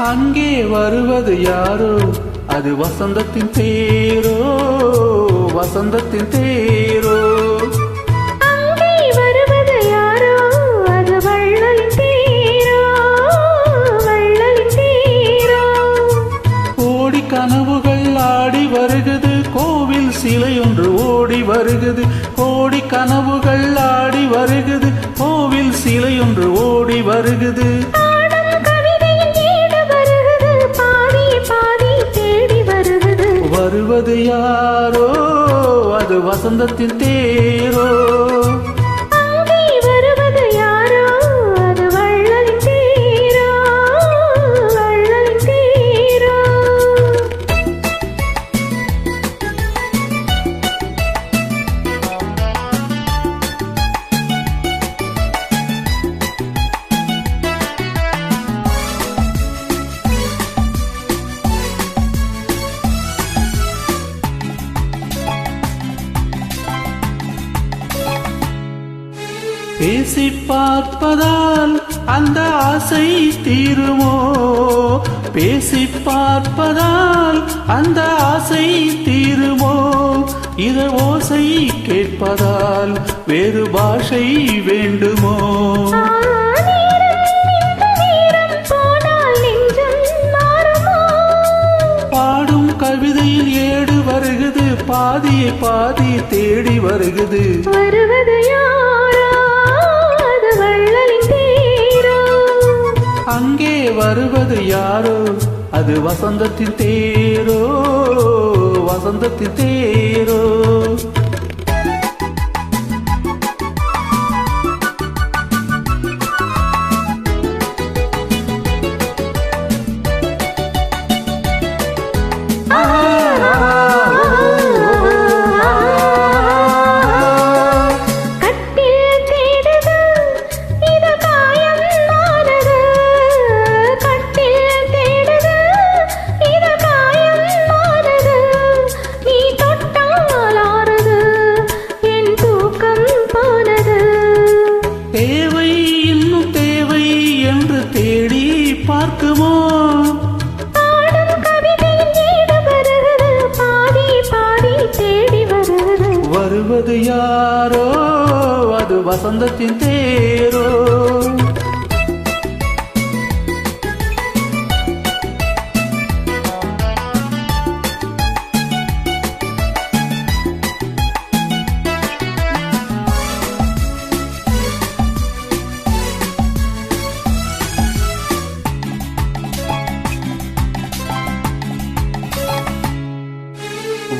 அங்கே வருவது யாரோ அது வசந்தத்தின் தேரோ, வசந்தத்தின் தேரோ. அங்கே வருவது யாரோ அது வள்ளலின் தேரோ, வள்ளலின் தேரோ. கோடி கனவுகள் ஆடி வருகிறது, கோவில் சிலை ஒன்று ஓடி வருகிறது. கோடி கனவுகள் ஆடி வருகிறது, கோவில் சிலை ஒன்று ஓடி வருகிறது. வருவது யாரோ அது வசந்தத்தின் தேரோ. அங்கே வருவது யாரோ அது வள்ளலின் தேரோ, வள்ளலின் தேரோ. பேசி பார்ப்பதால் அந்த ஆசை தீருமோ, பேசி பார்ப்பதால் அந்த ஆசை தீருமோ. இத ஓசை கேட்பதால் வேறு பாஷை வேண்டுமோ. பாடும் கவிதையில் ஏடு வருகிறது, பாதியை பாதி தேடி வருகிறது. வருவது அங்கே வருவது யாரோ அது வசந்தத்தின் தேரோ, வசந்தத்தின் தேரோ. தேவை இன்னும் தேவை என்று தேடி பார்க்குமோ. வருவது யாரோ அது வசந்தத்தின் தேரோ.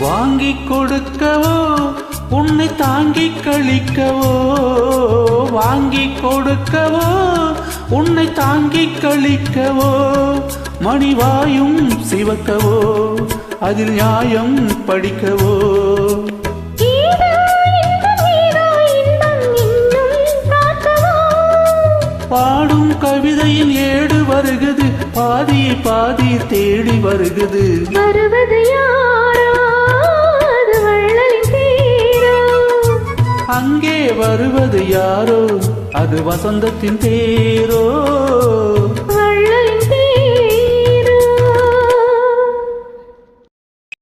வாங்கிக் கொடுக்கவோ உன்னை தாங்கிக் கழிக்கவோ, வாங்கிக் கொடுக்கவோ உன்னை தாங்கிக் கழிக்கவோ. மணிவாயும் சிவக்கவோ அதில் நியாயம் படிக்கவோ. பாடும் கவிதையில் ஏடு வருகிறது, பாதி பாதி தேடி வருகிறது. வருவது யாரோ அது வள்ளலின் தேரோ. அங்கே வருவது யாரோ அது வசந்தத்தின் தேரோ.